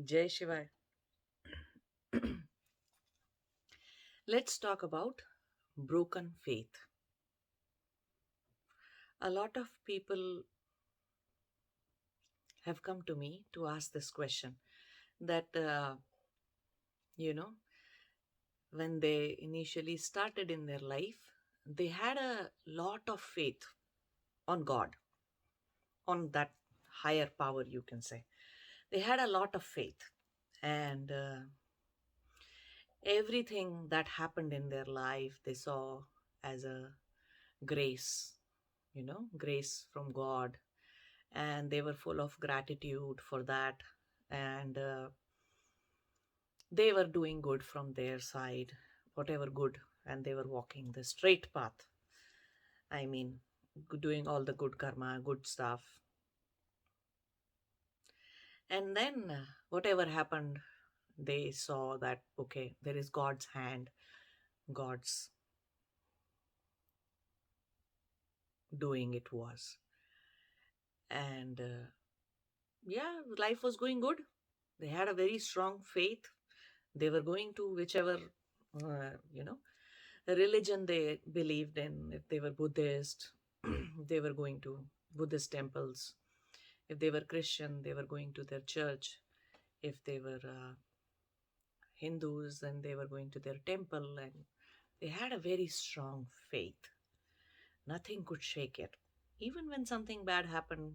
Jai Shiva. Let's talk about broken faith. A lot of people have come to me to ask this question that, you know, when they initially started in their life, they had a lot of faith on God, on that higher power, you can say. They had a lot of faith. And everything that happened in their life, they saw as a grace, grace from God, and they were full of gratitude for that. And they were doing good from their side, whatever good, and they were walking the straight path. I mean, doing all the good karma, good stuff. And then whatever happened, they saw that, okay, there is God's hand, God's doing it was. And yeah, life was going good. They had a very strong faith. They were going to whichever, uh, you know, religion they believed in. If they were Buddhist, they were going to Buddhist temples. If they were Christian, they were going to their church. If they were Hindus, then they were going to their temple. And they had a very strong faith. Nothing could shake it. Even when something bad happened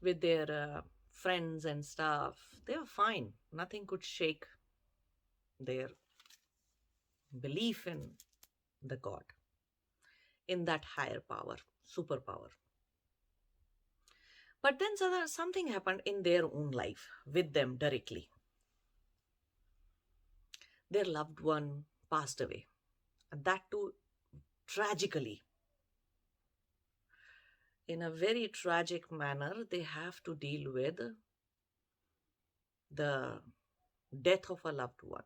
with their friends and stuff, they were fine. Nothing could shake their belief in the God, in that higher power, superpower. But then something happened in their own life with them directly. Their loved one passed away, and that too tragically. In a very tragic manner, they have to deal with the death of a loved one.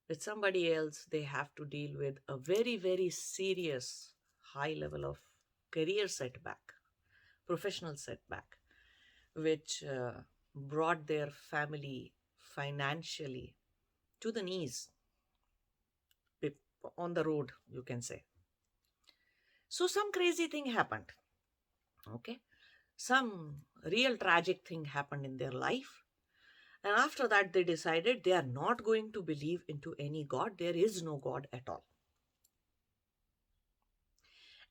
With somebody else, they have to deal with a very, very serious high level of career setback, professional setback, which brought their family financially to the knees, on the road, you can say. So some crazy thing happened. Okay. Some real tragic thing happened in their life. And after that, they decided they are not going to believe into any God. There is no God at all.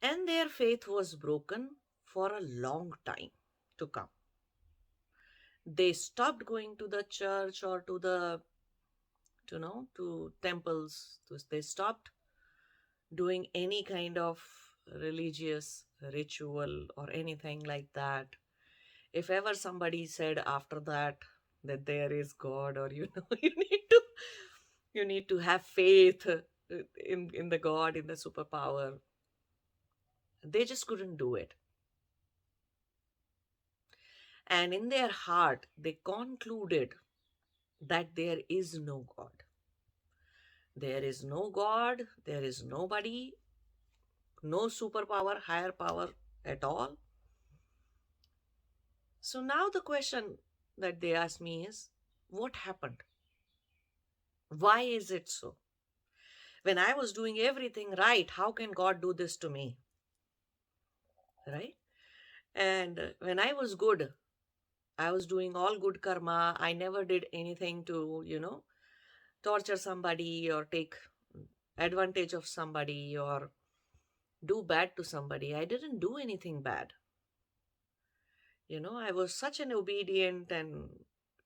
And their faith was broken for a long time to come. They stopped going to the church or to the, to temples. They stopped doing any kind of religious ritual or anything like that. If ever somebody said after that there is God, or you need to have faith in the God, in the superpower, they just couldn't do it. And in their heart they concluded that there is no God. There is no God, there is nobody, no superpower, higher power at all. So now the question that they ask me is, what happened? Why is it so? When I was doing everything right, how can God do this to me? Right? And when I was good, I was doing all good karma. I never did anything to, torture somebody or take advantage of somebody or do bad to somebody. I didn't do anything bad. I was such an obedient and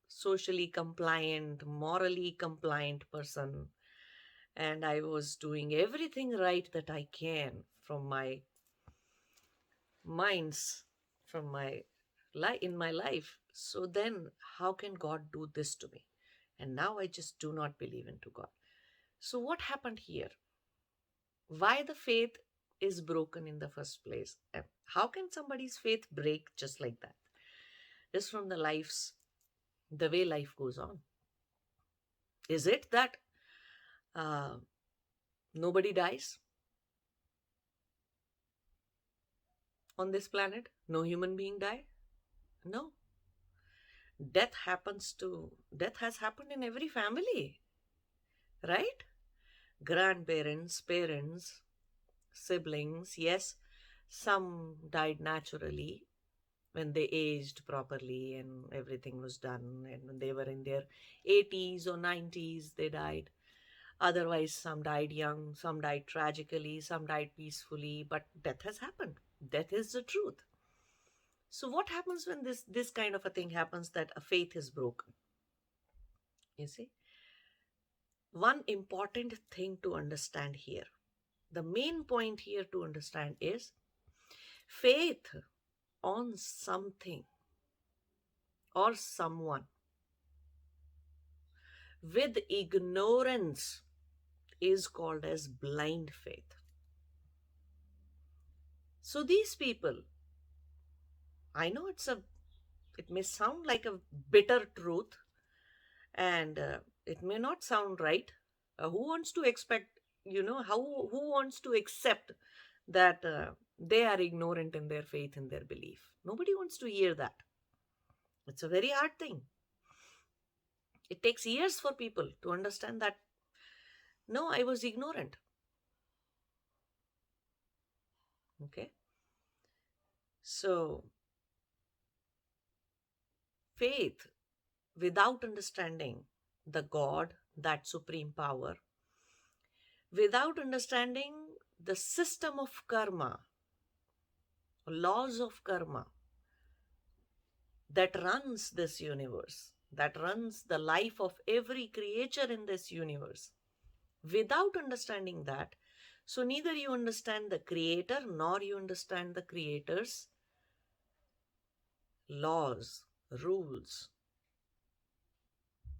socially compliant, morally compliant person. And I was doing everything right that I can from my minds, from my life, in my life. So then how can God do this to me? And now I just do not believe into God. So what happened here? Why the faith is broken in the first place? And how can somebody's faith break just like that? Just from the way life goes on. Is it that uh, nobody dies on this planet? No human being die? No. Death has happened in every family, right? Grandparents, parents, siblings, yes, some died naturally when they aged properly and everything was done, and when they were in their 80s or 90s, they died. Otherwise, some died young, some died tragically, some died peacefully, but death has happened. Death is the truth. So, what happens when this kind of a thing happens, that a faith is broken? You see, one important thing to understand here, the main point here to understand is faith on something or someone with ignorance is called as blind faith. So these people, I know it may sound like a bitter truth, and it may not sound right. Who wants to expect, who wants to accept that they are ignorant in their faith, in their belief? Nobody wants to hear that. It's a very hard thing. It takes years for people to understand that, no, I was ignorant. Okay. So, faith without understanding the God, that supreme power, without understanding the system of karma, laws of karma that runs this universe, that runs the life of every creature in this universe, without understanding that, so neither you understand the creator nor you understand the creator's laws, rules,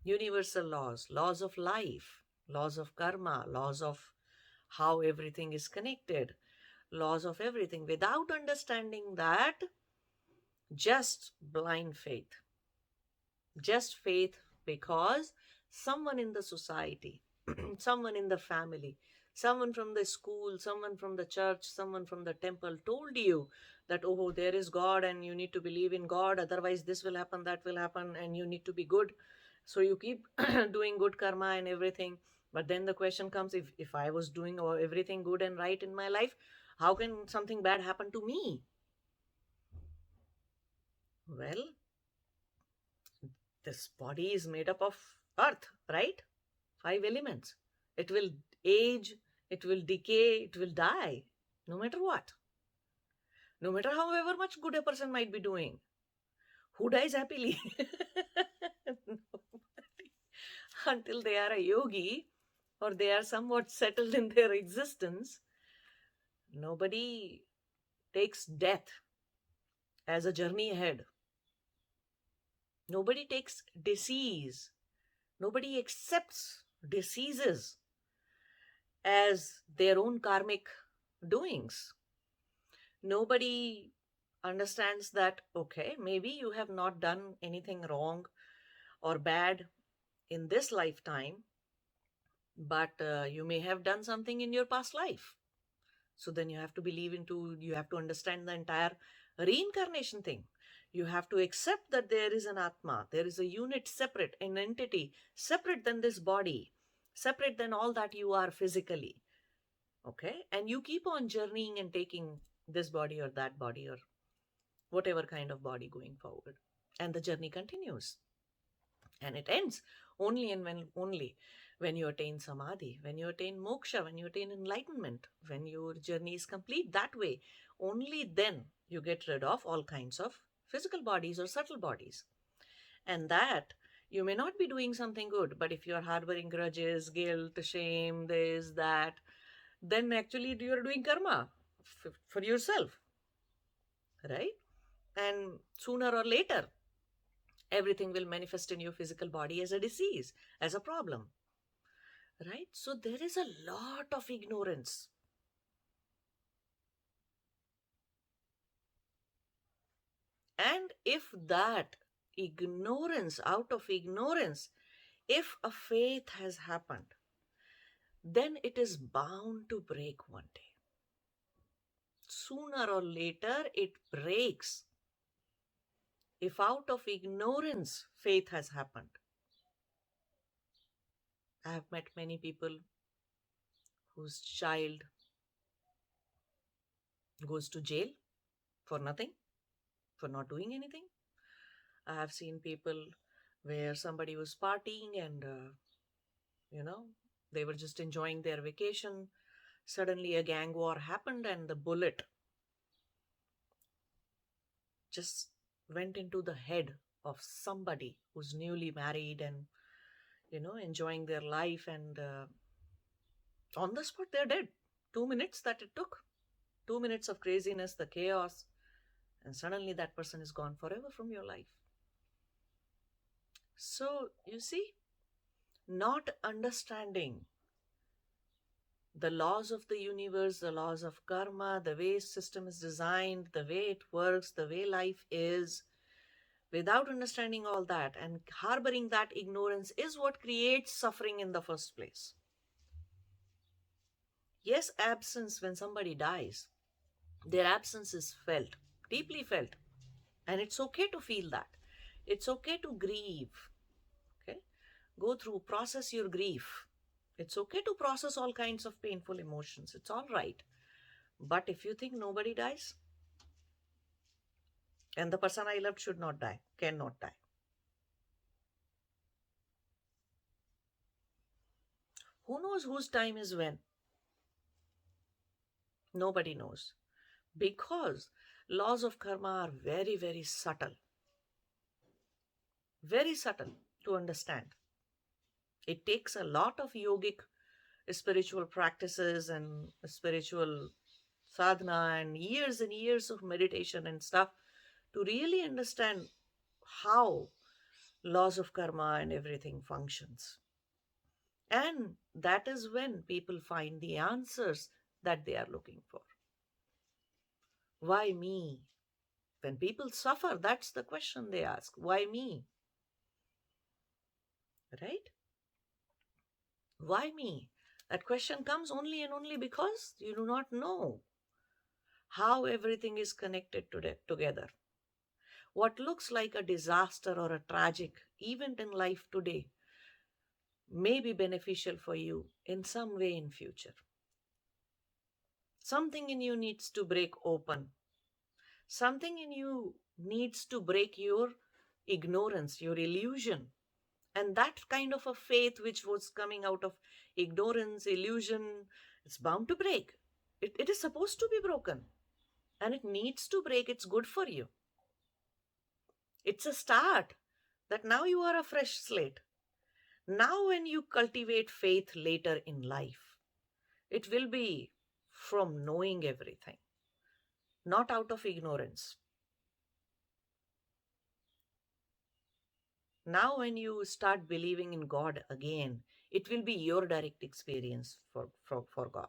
universal laws, laws of life, laws of karma, laws of how everything is connected, laws of everything. Without understanding that, just blind faith. Just faith because someone in the society, someone in the family, someone from the school, someone from the church, someone from the temple told you that, oh, there is God and you need to believe in God, otherwise this will happen, that will happen, and you need to be good. So you keep doing good karma and everything. But then the question comes, if I was doing everything good and right in my life, how can something bad happen to me? Well, this body is made up of earth, right? 5 elements. It will age, it will decay, it will die, no matter what. No matter however much good a person might be doing. Who dies happily? Until they are a yogi or they are somewhat settled in their existence, nobody takes death as a journey ahead. Nobody takes disease. Nobody accepts diseases as their own karmic doings. Nobody understands that, okay, maybe you have not done anything wrong or bad in this lifetime, but you may have done something in your past life. So then you have to understand the entire reincarnation thing. You have to accept that there is an Atma, there is a unit separate, an entity separate than this body, separate than all that you are physically. Okay. And you keep on journeying and taking this body or that body or whatever kind of body going forward. And the journey continues. And it ends only when you attain samadhi, when you attain moksha, when you attain enlightenment, when your journey is complete that way. Only then you get rid of all kinds of physical bodies or subtle bodies. And that you may not be doing something good, but if you are harboring grudges, guilt, shame, this, that, then actually you are doing karma for yourself, right? And sooner or later, everything will manifest in your physical body as a disease, as a problem, right? So there is a lot of ignorance. And if that ignorance, out of ignorance, if a faith has happened, then it is bound to break one day. Sooner or later, it breaks. if out of ignorance faith has happened. I have met many people whose child goes to jail for nothing, for not doing anything. I have seen people where somebody was partying and, they were just enjoying their vacation. Suddenly a gang war happened and the bullet just went into the head of somebody who's newly married and, enjoying their life. And on the spot, they're dead. 2 minutes that it took. 2 minutes of craziness, the chaos, and suddenly that person is gone forever from your life. So, you see, not understanding the laws of the universe, the laws of karma, the way system is designed, the way it works, the way life is, without understanding all that and harboring that ignorance is what creates suffering in the first place. Yes, absence, when somebody dies, their absence is felt, deeply felt. And it's okay to feel that. It's okay to grieve. Okay? Go through, process your grief. It's okay to process all kinds of painful emotions. It's all right. But if you think nobody dies, and the person I loved should not die, cannot die. Who knows whose time is when? Nobody knows. Because laws of karma are very, very subtle. Very subtle to understand. It takes a lot of yogic spiritual practices and spiritual sadhana and years of meditation and stuff to really understand how laws of karma and everything functions. And that is when people find the answers that they are looking for. Why me? When people suffer, that's the question they ask. Why me? Right? Why me? That question comes only and only because you do not know how everything is connected together. What looks like a disaster or a tragic event in life today may be beneficial for you in some way in future. Something in you needs to break open. Something in you needs to break your ignorance, your illusion. And that kind of a faith which was coming out of ignorance, illusion, it's bound to break. It is supposed to be broken. And it needs to break. It's good for you. It's a start that now you are a fresh slate. Now, when you cultivate faith later in life, it will be from knowing everything, not out of ignorance. Now, when you start believing in God again, it will be your direct experience for God.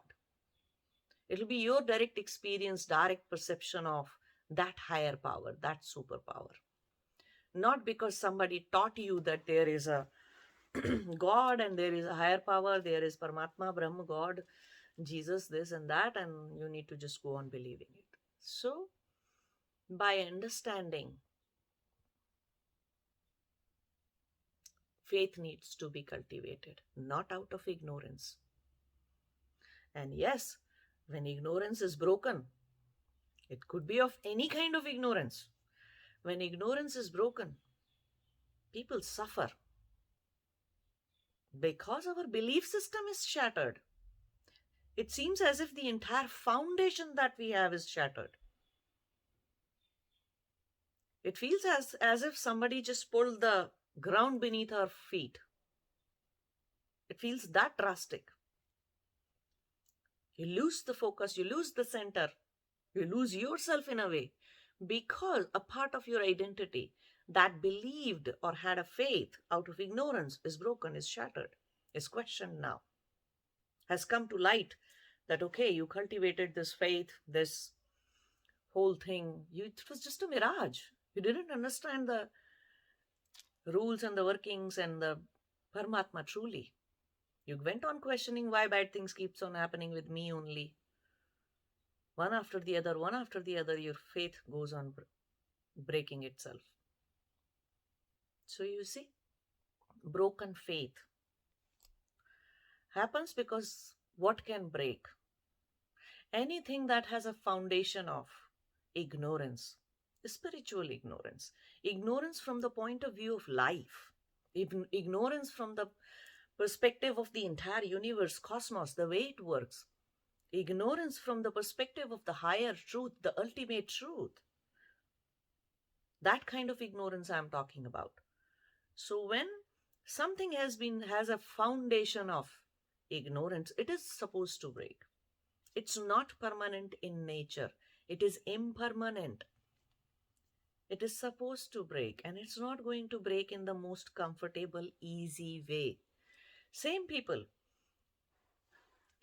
It will be your direct experience, direct perception of that higher power, that superpower. Not because somebody taught you that there is a God and there is a higher power, there is Paramatma, Brahma, God, Jesus, this and that, and you need to just go on believing it. So, by understanding, faith needs to be cultivated, not out of ignorance. And yes, when ignorance is broken, it could be of any kind of ignorance. When ignorance is broken, people suffer because our belief system is shattered. It seems as if the entire foundation that we have is shattered. It feels as if somebody just pulled the ground beneath our feet. It feels that drastic. You lose the focus, you lose the center, you lose yourself in a way because a part of your identity that believed or had a faith out of ignorance is broken, is shattered, is questioned now, has come to light that, okay, you cultivated this faith, this whole thing, it was just a mirage. You didn't understand the rules and the workings and the Paramatma truly. You went on questioning why bad things keeps on happening with me only. One after the other, your faith goes on breaking itself. So you see, broken faith happens because what can break? Anything that has a foundation of ignorance, spiritual ignorance, ignorance from the point of view of life, ignorance from the perspective of the entire universe, cosmos, the way it works, ignorance from the perspective of the higher truth, the ultimate truth. That kind of ignorance I'm talking about. So when something has a foundation of ignorance, it is supposed to break. It's not permanent in nature. It is impermanent. It is supposed to break, and it's not going to break in the most comfortable, easy way. Same people,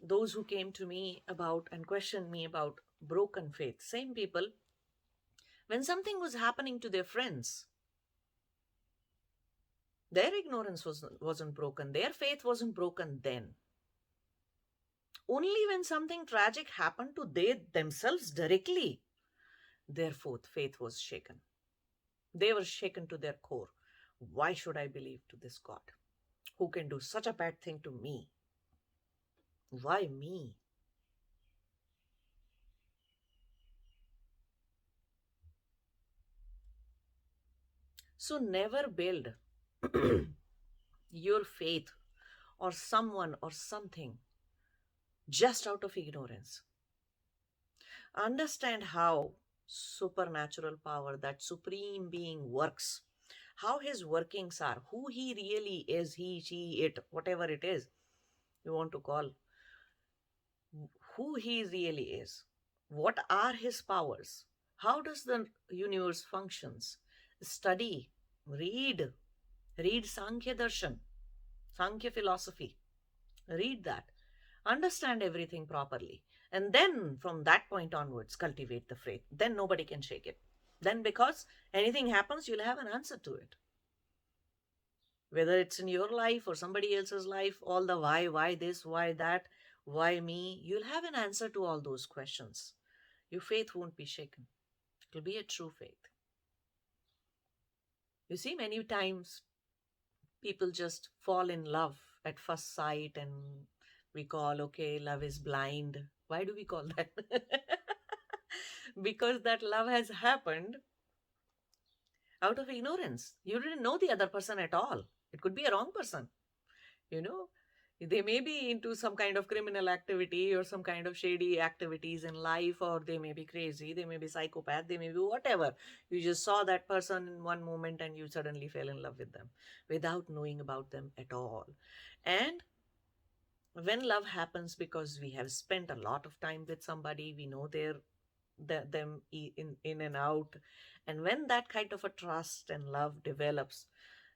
those who came to me about and questioned me about broken faith, same people, when something was happening to their friends, their ignorance wasn't broken, their faith wasn't broken then. Only when something tragic happened to they themselves directly, their faith was shaken. They were shaken to their core. Why should I believe to this God who can do such a bad thing to me? Why me? So never build your faith or someone or something just out of ignorance. Understand how supernatural power, that supreme being works, how his workings are, who he really is, he, she, it, whatever it is you want to call, who he really is, what are his powers, how does the universe functions. Study, read, Sankhya Darshan, Sankhya philosophy, read that, understand everything properly, and then from that point onwards cultivate the faith. Then nobody can shake it. Then, because anything happens, you'll have an answer to it, whether it's in your life or somebody else's life. All the why this, why that, why me, you'll have an answer to all those questions. Your faith won't be shaken. It'll be a true faith. You see, many times people just fall in love at first sight, and we call, okay, love is blind. Why do we call that? Because that love has happened out of ignorance. You didn't know the other person at all. It could be a wrong person, you know. They may be into some kind of criminal activity or some kind of shady activities in life, or they may be crazy, they may be psychopath, they may be whatever. You just saw that person in one moment and you suddenly fell in love with them without knowing about them at all. And when love happens because we have spent a lot of time with somebody, we know them in and out, and when that kind of a trust and love develops,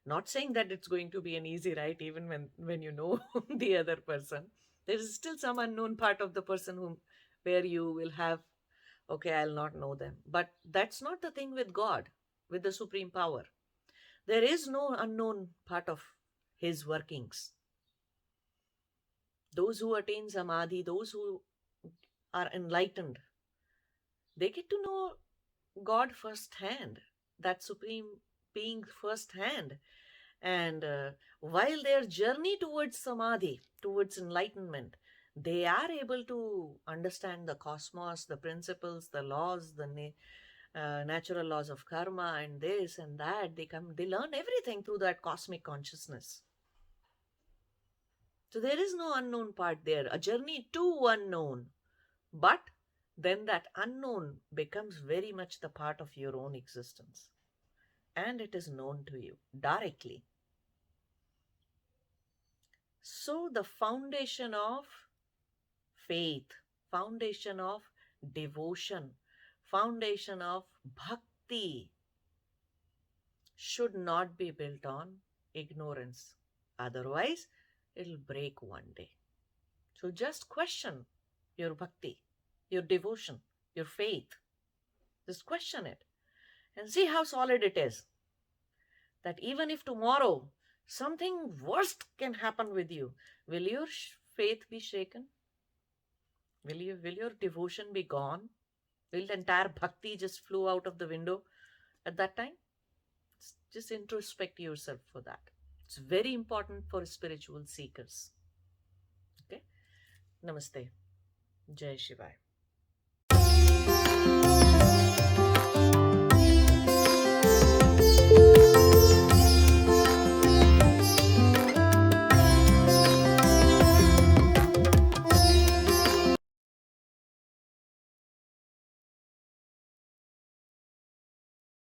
not saying that it's going to be an easy ride, even when you know the other person, there is still some unknown part of the person whom where you will have, okay, I'll not know them. But that's not the thing with God, with the supreme power. There is no unknown part of his workings. Those who attain samadhi, those who are enlightened, they get to know God firsthand, that supreme being firsthand. And while their journey towards samadhi, towards enlightenment, they are able to understand the cosmos, the principles, the laws, the natural laws of karma, and this and that. They learn everything through that cosmic consciousness. So there is no unknown part there, a journey to unknown. But then that unknown becomes very much the part of your own existence. And it is known to you directly. So the foundation of faith, foundation of devotion, foundation of bhakti should not be built on ignorance. Otherwise, it'll break one day. So just question your bhakti, your devotion, your faith. Just question it and see how solid it is. That even if tomorrow something worst can happen with you, will your faith be shaken? Will your devotion be gone? Will the entire bhakti just flew out of the window at that time? Just introspect yourself for that. It's very important for spiritual seekers. Okay. Namaste. Jai Shivaya.